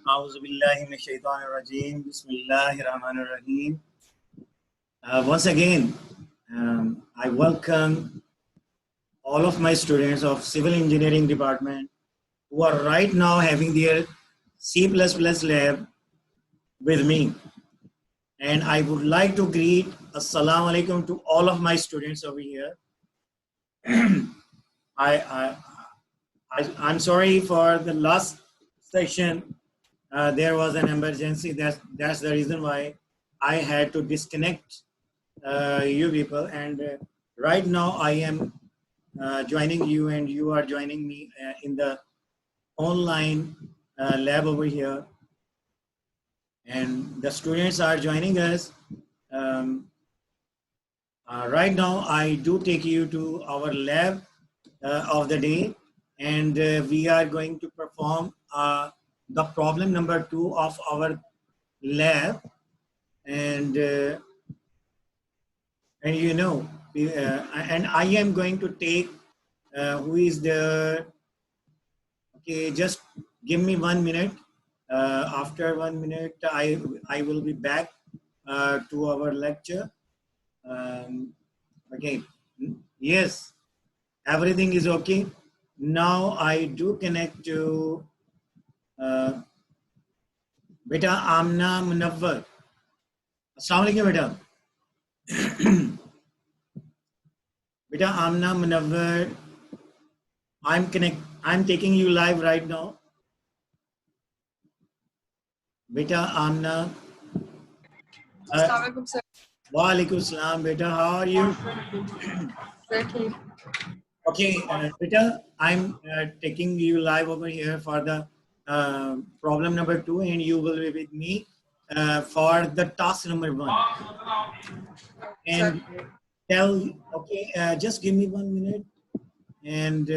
A'udhu billahi minash shaitanir rajeem. Bismillahir rahmanir rahim. Once again, I welcome all of my students of Civil Engineering Department who are right now having their C++ lab with me. And I would like to greet Assalamu alaikum to all of my students over here. I, I'm sorry for the last session. There was an emergency. That's the reason why I had to disconnect you people. And right now I am joining you, and you are joining me in the online lab over here. And the students are joining us. Right now, I do take you to our lab of the day, and we are going to perform the problem number 2 of our lab. And you know, and I am going to take who is the, okay, just give me 1 minute. After 1 minute, I will be back to our lecture. Okay, yes, everything is okay. Now I do connect to Beta Amna Munawwar. Assalamu alaikum, beta. Beta Amna Munawwar, I'm taking you live right now. Beta Amna. Assalamu alaikum, sir. Wa alaikum salam, beta. How are you? Okay. Okay, beta, I'm taking you live over here for the problem number 2, and you will be with me for the task number 1. And okay, just give me 1 minute. And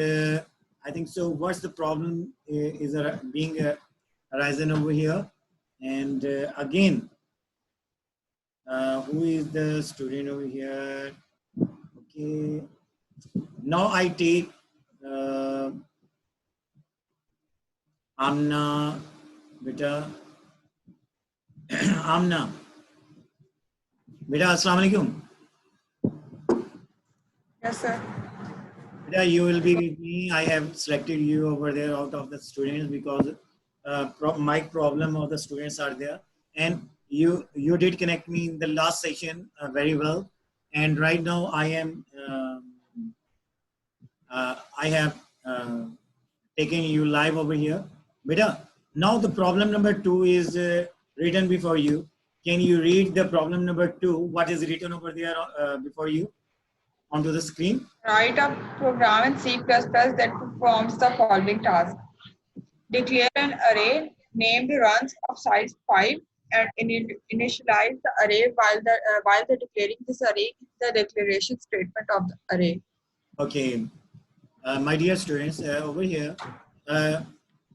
I think so. What's the problem is being arisen over here? And again, who is the student over here? Okay. Now I take Amna, beta. Amna. Beta, assalamu alaikum. Yes, sir. Beta, you will be with me. I have selected you over there out of the students because my problem of the students are there. And you did connect me in the last session very well. And right now I am I have taken you live over here. Beta, now the problem number 2 is written before you. Can you read the problem number 2? What is written over there before you onto the screen? Write a program in C++ that performs the following task. Declare an array named runs of size 5 and initialize the array while declaring this array is the declaration statement of the array. Okay. My dear students, over here,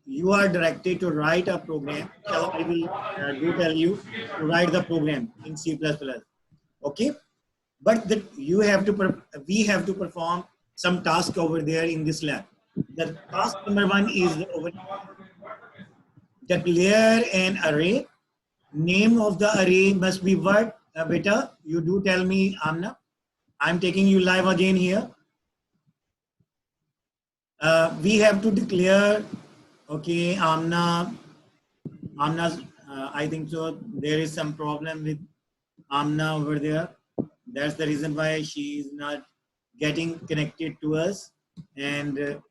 you are directed to write a program. So I will do tell you to write the program in C++. Okay, but we have to perform some task over there in this lab. The task number 1 is over declare an array. Name of the array must be what? Beta, you do tell me, Amna. I'm taking you live again here. We have to declare, okay, Amna's, I think so, there is some problem with Amna over there. That's the reason why she is not getting connected to us. And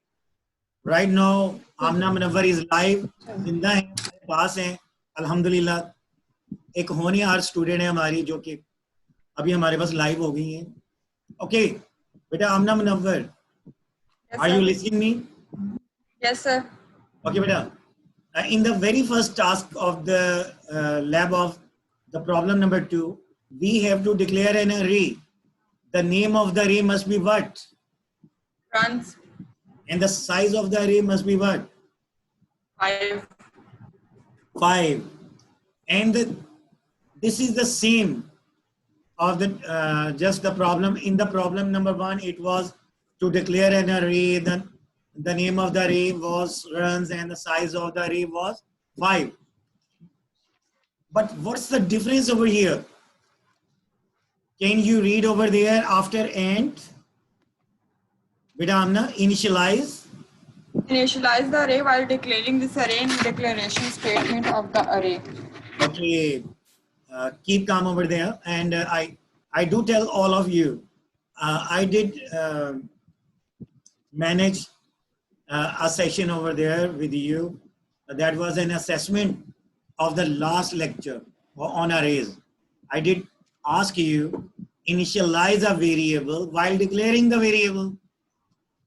right now, Amna Munawwar is live. जिंदा है, हमारे पास है, अल्हम्दुलिल्लाह. एक होनहार student है हमारी जो कि अभी हमारे पास लाइव हो गई हैं. Okay, बेटा Amna Munawwar. Yes, Are you listening me? Yes, sir. Okay, beta. In the very first task of the lab of the problem number 2, we have to declare an array. The name of the array must be what? Runs. And the size of the array must be what? 5. 5. And this is the same of the just the problem. In the problem number 1, it was to declare an array. Then the name of the array was runs and the size of the array was 5. But what's the difference over here? Can you read over there after and? Beta Amna, initialize. Initialize the array while declaring this array in declaration statement of the array. Okay, keep calm over there. And I do tell all of you, I did manage a session over there with you. That was an assessment of the last lecture on arrays. I did ask you initialize a variable while declaring the variable.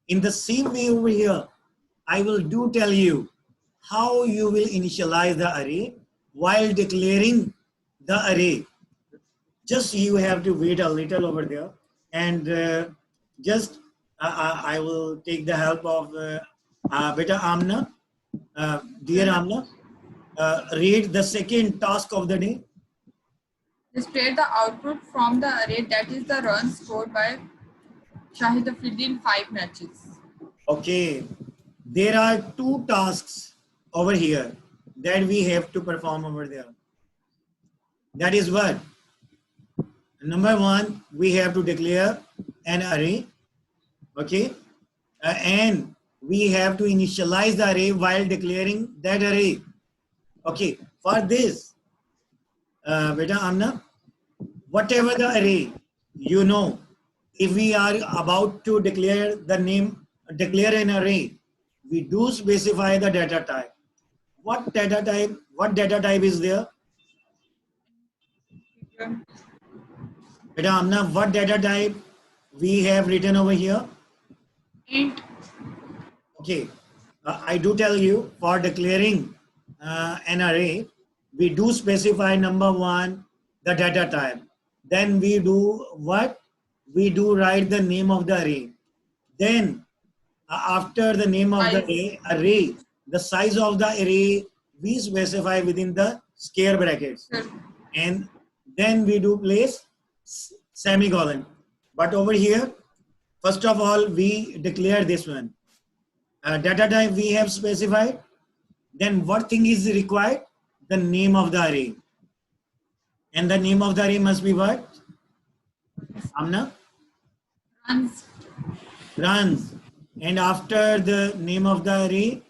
In the same way over here, I will do tell you how you will initialize the array while declaring the array. Just you have to wait a little over there, and just I will take the help of Beta Amna. Dear Amna, read the second task of the day. Display the output from the array, that is the run scored by Shahid Afridi 5 matches. Okay, there are two tasks over here that we have to perform over there. That is what? Number one, we have to declare an array, okay, and we have to initialize the array while declaring that array. Okay, for this, Beta Amna, whatever the array, you know, if we are about to declare the name, declare an array, we do specify the data type. What data type is there? Beta Amna, what data type we have written over here? Int. Okay, I do tell you for declaring an array, we do specify number one, the data type. Then we do what? We do write the name of the array. Then after the name of the array, the size of the array we specify within the square brackets. And then we do place semicolon. But over here, first of all, we declare this one. Data type we have specified. Then what thing is required? The name of the array. And the name of the array must be what? Amna? Runs. Runs. And after the name of the array,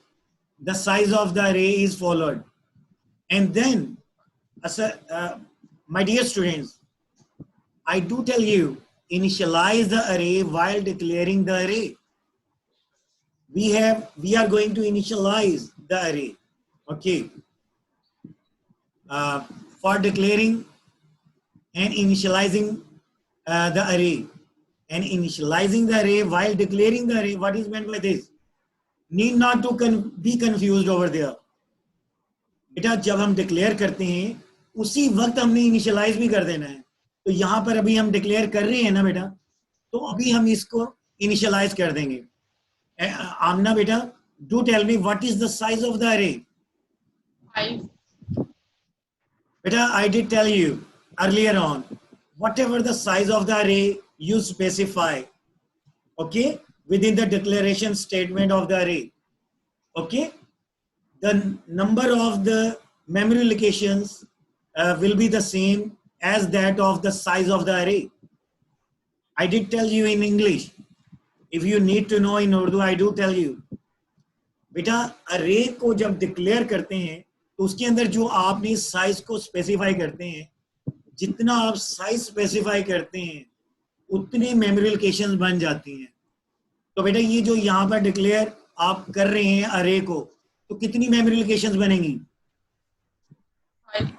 the size of the array is followed. And then, my dear students, I do tell you, initialize the array while declaring the array. We are going to initialize the array. Okay. For declaring and initializing the array. And initializing the array while declaring the array, what is meant by this? Need not to be confused over there. बेटा जब हम declare करते हैं उसी वक्त हमने initialise भी कर देना है. तो यहाँ पर अभी हम डिक्लेयर कर रहे हैं ना बेटा, तो अभी हम इसको इनिशियलाइज कर देंगे. आमना बेटा, do tell me what is the size of the array? 5. Beta, I did tell you earlier on, whatever the size of the array you specify, okay, within the declaration statement of the array, okay, the number of the memory locations will be the same as that of the size of the array. I did tell you in English. If you need to know in Urdu, I do tell you. बेटा array को जब declare करते हैं तो उसके अंदर जो आपने size को specify करते हैं, जितना आप size specify करते हैं उतनी memory locations बन जाती हैं. तो बेटा ये जो यहाँ पर declare आप कर रहे हैं array को, तो कितनी memory locations बनेंगी? 5.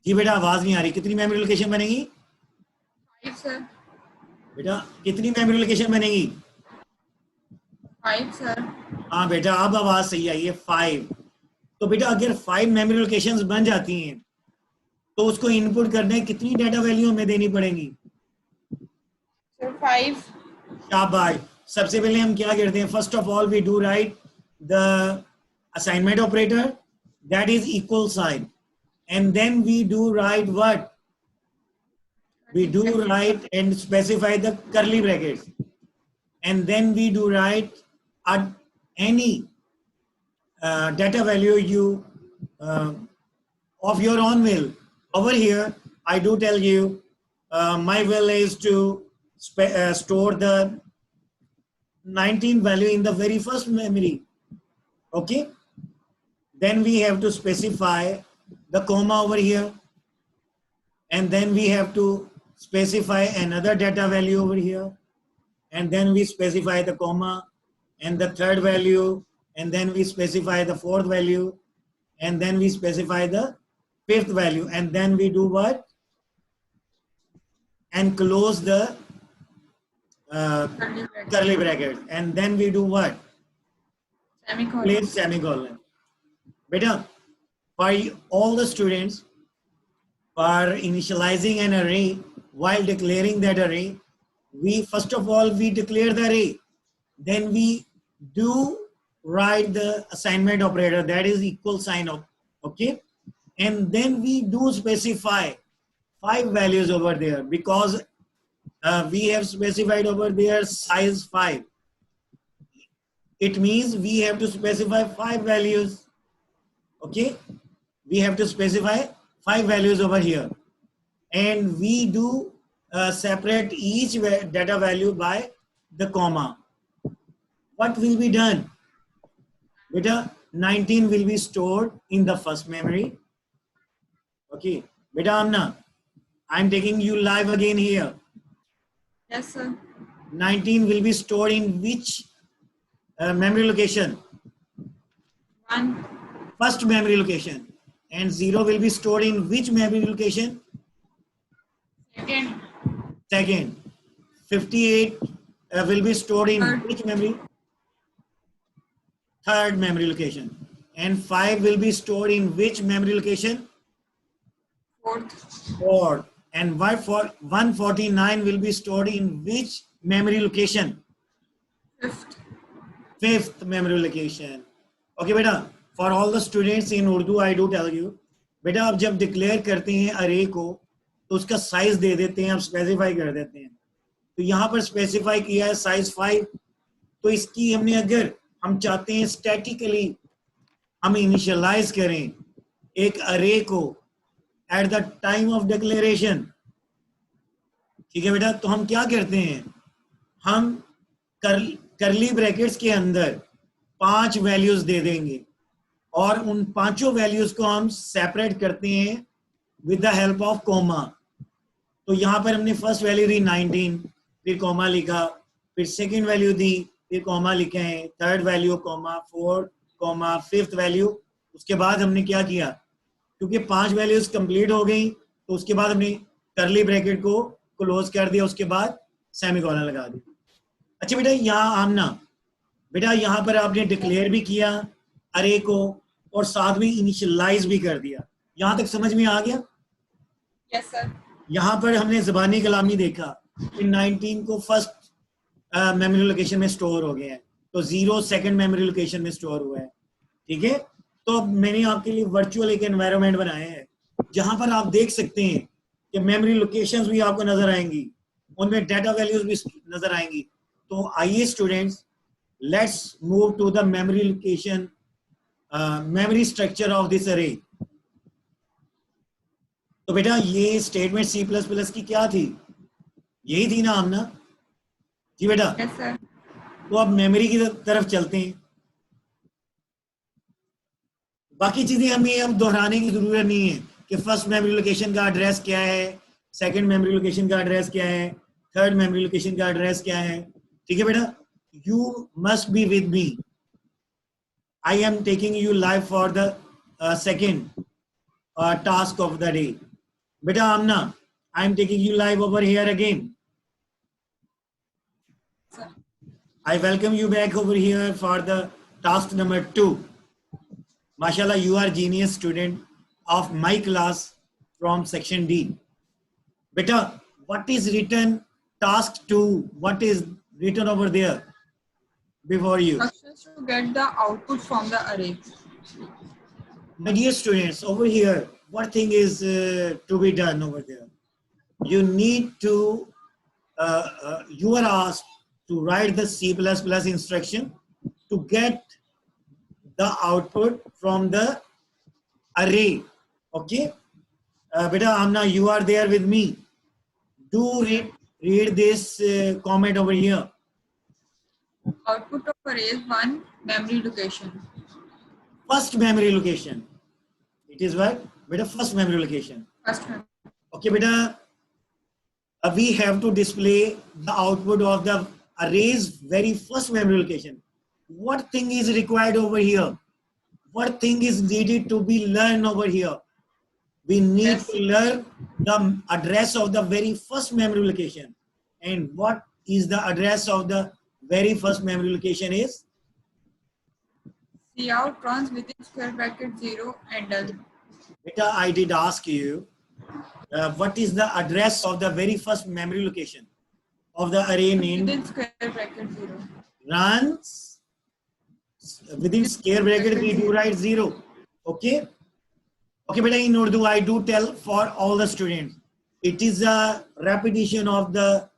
जी बेटा आवाज नहीं आ रही. कितनी memory location बनेगी? 5 sir. बेटा कितनी memory location बनेगी? 5 sir. हाँ बेटा अब आवाज सही आई है. 5. तो बेटा अगर 5 मेमोरी लोकेशंस बन जाती हैं तो उसको इनपुट करने कितनी डाटा वैल्यू हमें देनी पड़ेगी? Sir 5. शाबाश. सबसे पहले हम क्या करते हैं? First of all we do write the assignment operator, that is equal sign, and then we do write what? We do write and specify the curly brackets, and then we do write any data value you of your own will. Over here, I do tell you, my will is to store the 19 value in the very first memory. Okay. Then we have to specify the comma over here. And then we have to specify another data value over here. And then we specify the comma and the third value. And then we specify the fourth value. And then we specify the fifth value. And then we do what? And close the curly bracket. And then we do what? Semicolon. Place semicolon. Beta, for all the students, for initializing an array, while declaring that array, we first of all, we declare the array. Then we do write the assignment operator, that is equal sign of, okay? And then we do specify 5 values over there because we have specified over there size 5. It means we have to specify 5 values. Okay, we have to specify 5 values over here, and we do separate each data value by the comma. What will be done? Beta, 19 will be stored in the first memory. Okay, Beta Amna, I'm taking you live again here. Yes, sir. 19 will be stored in which memory location? 1. First memory location. And 0 will be stored in which memory location? 2nd. Second. 58 will be stored in Third. which memory? Third memory location. And 5 will be stored in which memory location? 4th. Fourth. And 149 will be stored in which memory location? 5th. Fifth memory location. Okay, beta. For all the students in Urdu, I do tell you, बेटा आप जब declare करते हैं अरे को तो उसका size दे देते हैं, आप स्पेसिफाई कर देते हैं. तो यहाँ पर स्पेसिफाई किया है साइज 5. तो इसकी हमने अगर हम चाहते हैं स्टैटिकली हम इनिशियलाइज करें एक अरे को at the time of declaration, ठीक है बेटा, तो हम क्या करते हैं, हम करली ब्रैकेट्स के अंदर 5 वैल्यूज दे देंगे और उन 5 वैल्यूज को हम सेपरेट करते हैं with the help of comma. तो यहां पर हमने फर्स्ट वैल्यू दी 19, फिर कॉमा लिखा, फिर सेकंड वैल्यू दी, फिर कॉमा लिखे हैं, third value comma, fourth comma, fifth value. उसके बाद हमने क्या किया, क्योंकि 5 वैल्यूज कंप्लीट हो गई तो उसके बाद हमने करली ब्रैकेट को क्लोज कर दिया, उसके बाद सेमीकोलन लगा दिया. अच्छा बेटा यहाँ आमना, बेटा यहाँ पर आपने डिक्लेयर भी किया अरे को और साथ में इनिशियलाइज भी कर दिया. यहाँ तक समझ में आ गया? Yes sir. यहाँ पर हमने ज़बानी कलामी देखा कि 19 को फर्स्ट मेमोरी लोकेशन में स्टोर हो गया है, तो 0 सेकंड मेमोरी लोकेशन में स्टोर हुआ है. ठीक है, तो अब मैंने आपके लिए वर्चुअल एक एनवायरनमेंट बनाया है जहां पर आप देख सकते हैं कि मेमोरी लोकेशंस भी आपको नजर आएंगी, उनमें डाटा वैल्यूज भी नजर आएंगी. तो आइए students, let's move to the memory location, memory structure of this array. तो बेटा ये स्टेटमेंट C++ की क्या थी, यही थी ना आमना जी बेटा? Yes sir. तो अब मेमोरी की तरफ चलते हैं. बाकी चीजें हमें अब दोहराने की जरूरत नहीं है कि फर्स्ट मेमोरी लोकेशन का एड्रेस क्या है, सेकंड मेमोरी लोकेशन का एड्रेस क्या है, थर्ड मेमोरी लोकेशन का एड्रेस क्या है. ठीक है बेटा, you must be with me. I am taking you live for the second task of the day. बेटा Amna, I am taking you live over here again. I welcome you back over here for the task number 2. Mashallah, you are genius student of my class from section D. Beta, what is written task 2? What is written over there before you? Instructions to get the output from the array. My dear students, over here, what thing is to be done over there? You need to, you are asked to write the C++ instruction to get the output from the array. Okay. Beta Amna, you are there with me. Do read this comment over here. Output of array is 1 memory location. First memory location. It is what? Beta first memory location. First memory. Okay, beta. We have to display the output of the array's very first memory location. What thing is required over here? What thing is needed to be learned over here? We need Yes. to learn the address of the very first memory location. And what is the address of the very first memory location is? Cout runs within square bracket 0 and L. Beta, I did ask you, what is the address of the very first memory location of the array named Within square bracket 0. runs within square bracket we do write 0. Okay. Okay, beta, in Urdu I do tell for all the students. It is a repetition of the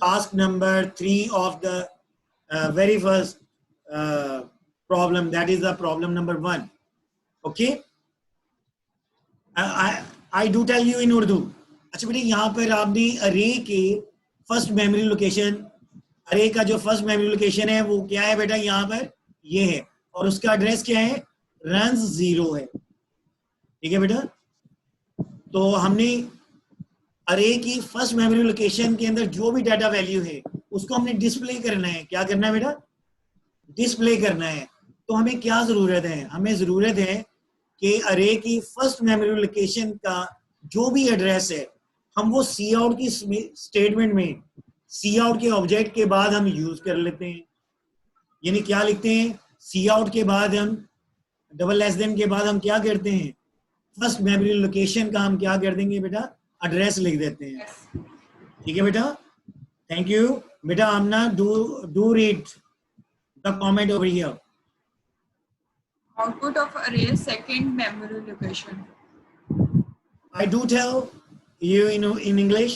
task number 3 of the very first problem. That is the problem number 1. Okay. I do tell you in Urdu. अच्छा बेटे यहाँ पर आपने अरे के first memory location, अरे का जो फर्स्ट मेमोरी लोकेशन है वो क्या है बेटा, यहाँ पर ये है और उसका एड्रेस क्या है, रन्स 0 है. ठीक है बेटा. तो हमने अरे की फर्स्ट मेमोरी लोकेशन के अंदर जो भी डाटा वैल्यू है उसको हमने डिस्प्ले करना है. क्या करना है बेटा, डिस्प्ले करना है. तो हमें क्या जरूरत है, हमें जरूरत है कि अरे की फर्स्ट मेमोरी लोकेशन का जो भी एड्रेस है हम वो सी आउट की स्टेटमेंट में सी आउट के ऑब्जेक्ट के बाद हम यूज कर लेते हैं. यानी क्या लिखते हैं, सी आउट के बाद हम डबल लेस देन के बाद हम क्या करते हैं, फर्स्ट मेमोरी लोकेशन का हम क्या कर देंगे बेटा, एड्रेस लिख देते हैं. ठीक है बेटा. थैंक यू बेटा. Amna do read the comment over here. Output of array is second memory location. I do tell you in English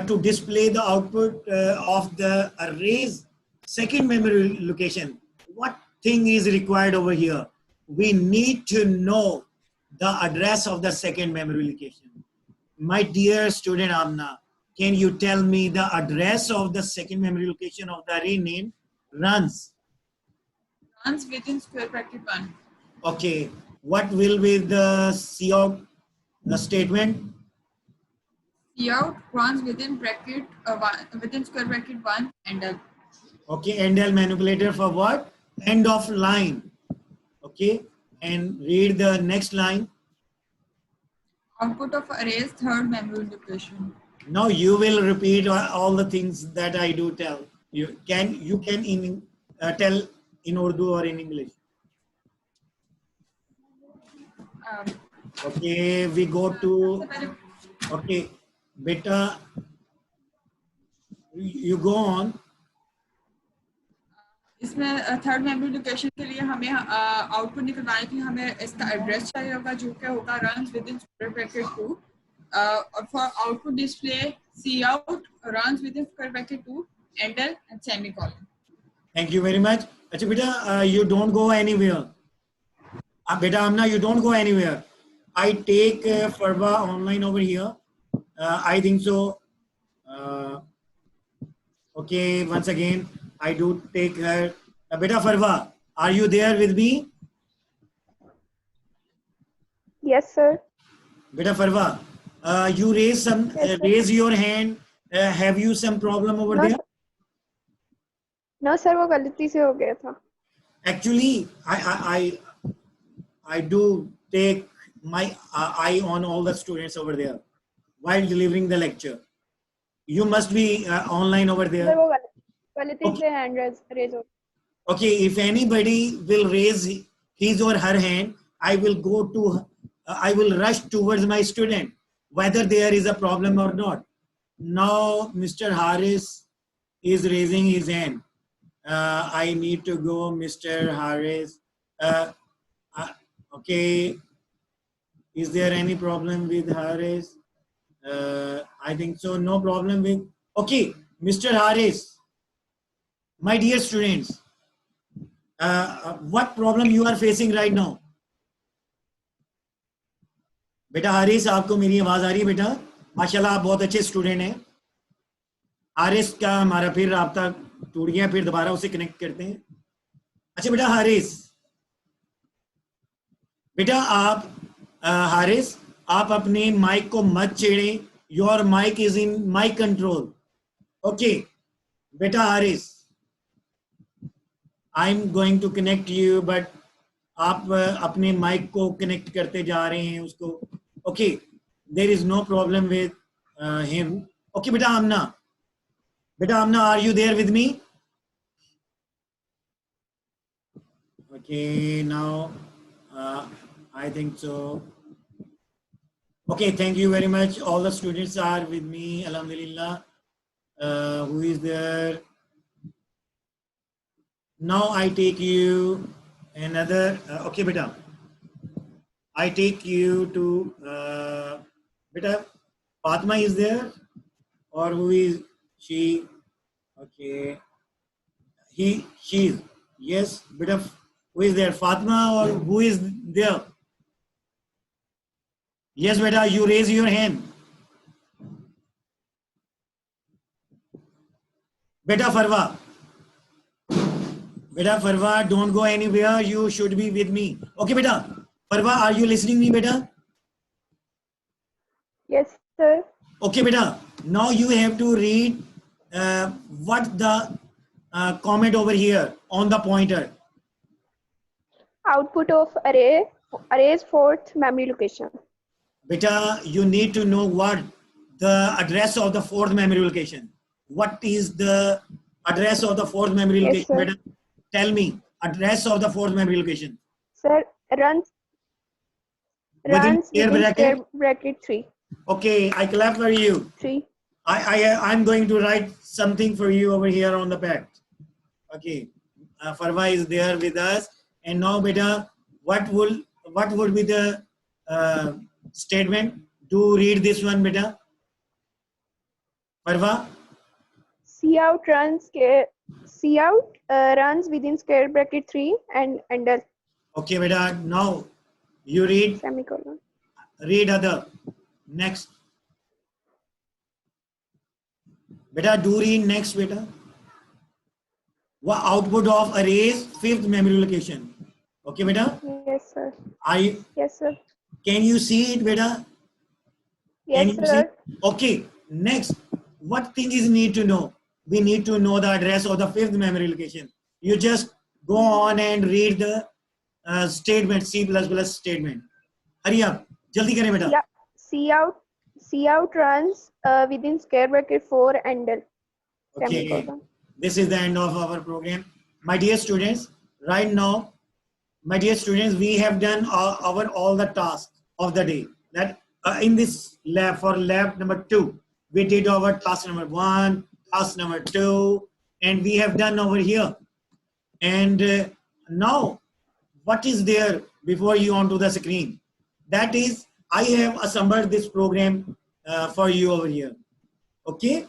to display the output of the array's second memory location. What thing is required over here? We need to know the address of the second memory location. My dear student Amna, can you tell me the address of the second memory location of the array named runs? Runs within square bracket 1. Okay. What will be the cout the statement? Cout runs within bracket 1 within square bracket 1 and L. Okay, end L manipulator for what? End of line. Okay, and read the next line. Output of array is third memory location. Now you will repeat all the things that I do tell. You can tell in Urdu or in English. Okay, we go to. Okay, beta. You go on. इसमें third memory location के लिए हमें output निकलवाने के लिए हमें इसका address चाहिए होगा जो कि होगा रन्स विदिन स्क्वायर ब्रैकेट 2 और for output display C out runs within square bracket 2 enter and semicolon. Thank you very much. अच्छा बेटा, you don't go anywhere. Beta Amna, you don't go anywhere. I take Farwa online over here. I think so. Okay, once again, I do take her. Beta Farwa, are you there with me? Yes, sir. Beta Farwa, you raise some. Yes, Raise your hand. Have you some problem over there? No, sir, वो गलती से हो गया था. Actually, I do take my eye on all the students over there while delivering the lecture. You must be online over there. Sir, वो गलती से hand raise हो. Okay, if anybody will raise his or her hand, I will rush towards my student, whether there is a problem or not. Now, Mr. Harris is raising his hand. I need to go, Mr. Harris. Okay. Is there any problem with Harris? I think so. No problem with. Okay, Mr. Harris. My dear students, what problem you are facing right now? बेटा हारिस, आपको मेरी आवाज आ रही है बेटा? माशाल्लाह आप बहुत अच्छे स्टूडेंट हैं। हारिस का हमारा फिर राब्ता टूट गया, फिर दोबारा उसे कनेक्ट करते हैं। अच्छा बेटा हारिस, बेटा आप हारिस, आप अपने माइक को मत छेड़ें। Your mic is in my control. Okay बेटा Haris, I am going to connect you, but आप अपने माइक को कनेक्ट करते जा रहे हैं उसको। Okay, there is no problem with him. Okay बेटा Amna, are you there with me? Okay, now I think so. Okay, thank you very much. All the students are with me, Alhamdulillah. Who is there? Now I take you another. Okay, beta. I take you to beta. Fatma is there, or who is she? Okay, she. Yes, beta. Who is there? Fatma, or who is there? Yes, beta. You raise your hand. Beta Farwa. Beta Farwa, don't go anywhere. You should be with me. Okay, beta. Farwa, are you listening me, beta? Yes, sir. Okay, beta. Now you have to read what the comment over here on the pointer. Output of array's fourth memory location. Beta, you need to know what the address of the fourth memory location. What is the address of the fourth memory Yes, location, sir. beta? Tell me, address of the fourth memory location. Sir, runs Within square within bracket? square bracket 3. Okay, I clap for you. 3. I'm going to write something for you over here on the pad. Okay, Farwa is there with us, and now, beta, what would be the statement? Do read this one, beta. Farwa. Cout runs within square bracket 3 and under Okay, beta. Now you read. semicolon. Read other. Next. Beta, do read next, beta. What output of arrays fifth memory location? Okay, beta. Yes, sir. Yes, sir. Can you see it, beta? Yes, Can you see? sir. Okay. Next, what thing is need to know? We need to know the address of the fifth memory location. You just go on and read the statement, C++ statement. Hurry up. Jaldi kare, beta. Cout runs within square bracket 4 and Okay. semicolon. This is the end of our program. My dear students, right now, my dear students, we have done all the tasks of the day. That in this lab, for lab number 2, we did our task number 1, task number 2, and we have done over here. And now, what is there before you onto the screen? That is, I have assembled this program for you over here. Okay,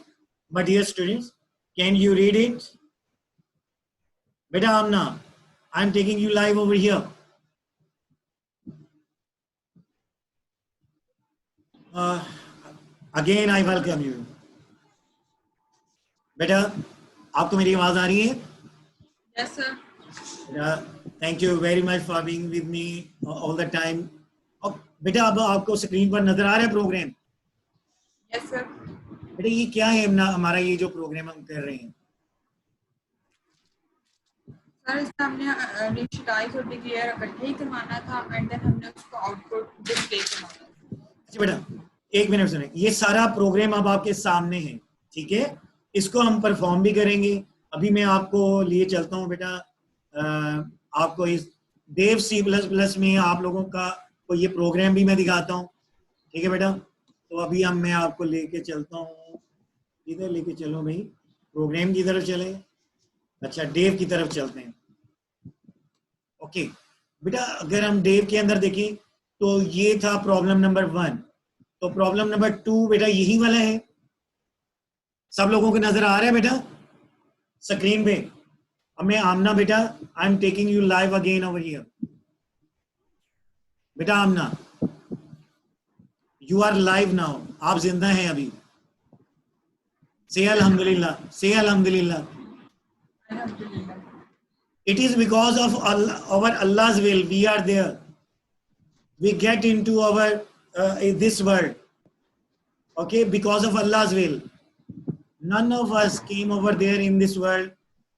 my dear students, can you read it? Beta Amna, I'm taking you live over here. Again, I welcome you. बेटा आपको मेरी आवाज आ रही है? Yes, sir. Thank you very much for being with me all the time. अब बेटा अब आपको स्क्रीन पर नजर आ रहा है प्रोग्राम? Yes, sir. बेटा ये क्या है हमारा ये जो प्रोग्राम हम कर रहे हैं? सर इसमें हमने इनिशियलाइज और डिक्लेयर इकट्ठे ही करवाना था एंड देन हमने उसको आउटपुट डिस्प्ले करवाना था। अच्छा बेटा एक मिनट सुने, ये सारा प्रोग्राम अब आपके सामने है, ठीक है? इसको हम परफॉर्म भी करेंगे। अभी मैं आपको लिए चलता हूँ बेटा, आपको इस देव C++ में आप लोगों का को ये प्रोग्राम भी मैं दिखाता हूँ, ठीक है बेटा? तो अभी मैं आपको लेके चलता हूँ, इधर लेके चलो भाई, प्रोग्राम की तरफ चले। अच्छा डेव की तरफ चलते हैं। ओके बेटा अगर हम डेव के अंदर देखें तो ये था प्रॉब्लम नंबर 1, तो प्रॉब्लम नंबर 2 बेटा यही वाला है। सब लोगों को नजर आ रहा है बेटा स्क्रीन पे? अब मैं आमना बेटा, आई am taking you live again over here. बेटा आमना You are live now. आप जिंदा हैं अभी. Say Alhamdulillah. Say Alhamdulillah. Alhamdulillah. It is because of Allah, our Allah's will we are there. We get into our this world. Okay, because of Allah's will. None of us came over there in this world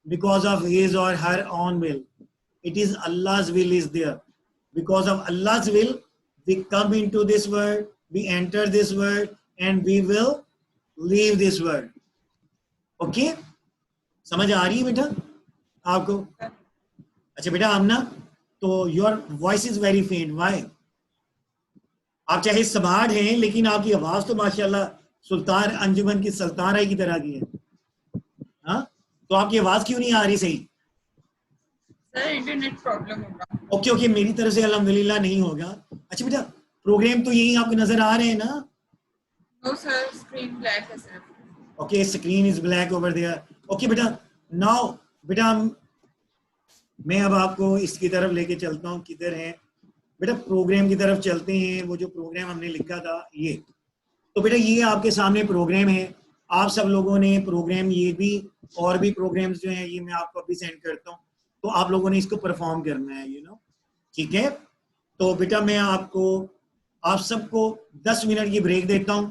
because of his or her own will. It is Allah's will is there. Because of Allah's will, we come into this world, we enter this world, and we will leave this world. Okay? समझ आ रही है बेटा आपको? अच्छा बेटा आमना, तो your voice is very faint. Why? आप चाहे स्मार्ट हैं लेकिन आपकी आवाज तो माशाल्लाह सुल्तान अंजुमन की सुल्तान राय की तरह की है. हाँ, तो आपकी आवाज क्यों नहीं आ रही सही? सर इंटरनेट प्रॉब्लम होगा. ओके, मेरी तरफ से अल्हम्दुलिल्लाह नहीं होगा. अच्छा बेटा, प्रोग्राम तो यही आपको नजर आ रहे हैं ना? नो सर, स्क्रीन ब्लैक है sir. Okay, screen is black over there. Okay बेटा, नाउ बेटा मैं अब आपको इसकी तरफ लेके चलता हूँ. किधर है बेटा? प्रोग्राम की तरफ चलते हैं. वो जो प्रोग्राम हमने लिखा था ये, तो बेटा ये आपके सामने प्रोग्राम है. आप सब लोगों ने प्रोग्राम, ये भी और भी प्रोग्राम्स जो हैं ये मैं आपको अभी सेंड करता हूँ, तो आप लोगों ने इसको परफॉर्म करना है, यू नो. ठीक है, तो बेटा मैं आप सबको 10 मिनट की ब्रेक देता हूँ.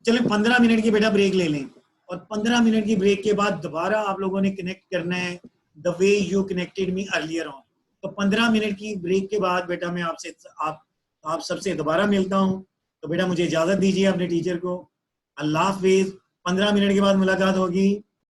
चलें 15 मिनट की बेटा ब्रेक ले लें, और 15 मिनट की ब्रेक के बाद दोबारा आप लोगों ने कनेक्ट करना है the way you connected me earlier on. तो 15 मिनट की ब्रेक के बाद बेटा मैं आप सबसे दोबारा मिलता हूँ. तो बेटा मुझे इजाजत दीजिए अपने टीचर को. अल्लाह हाफिज. 15 मिनट के बाद मुलाकात होगी.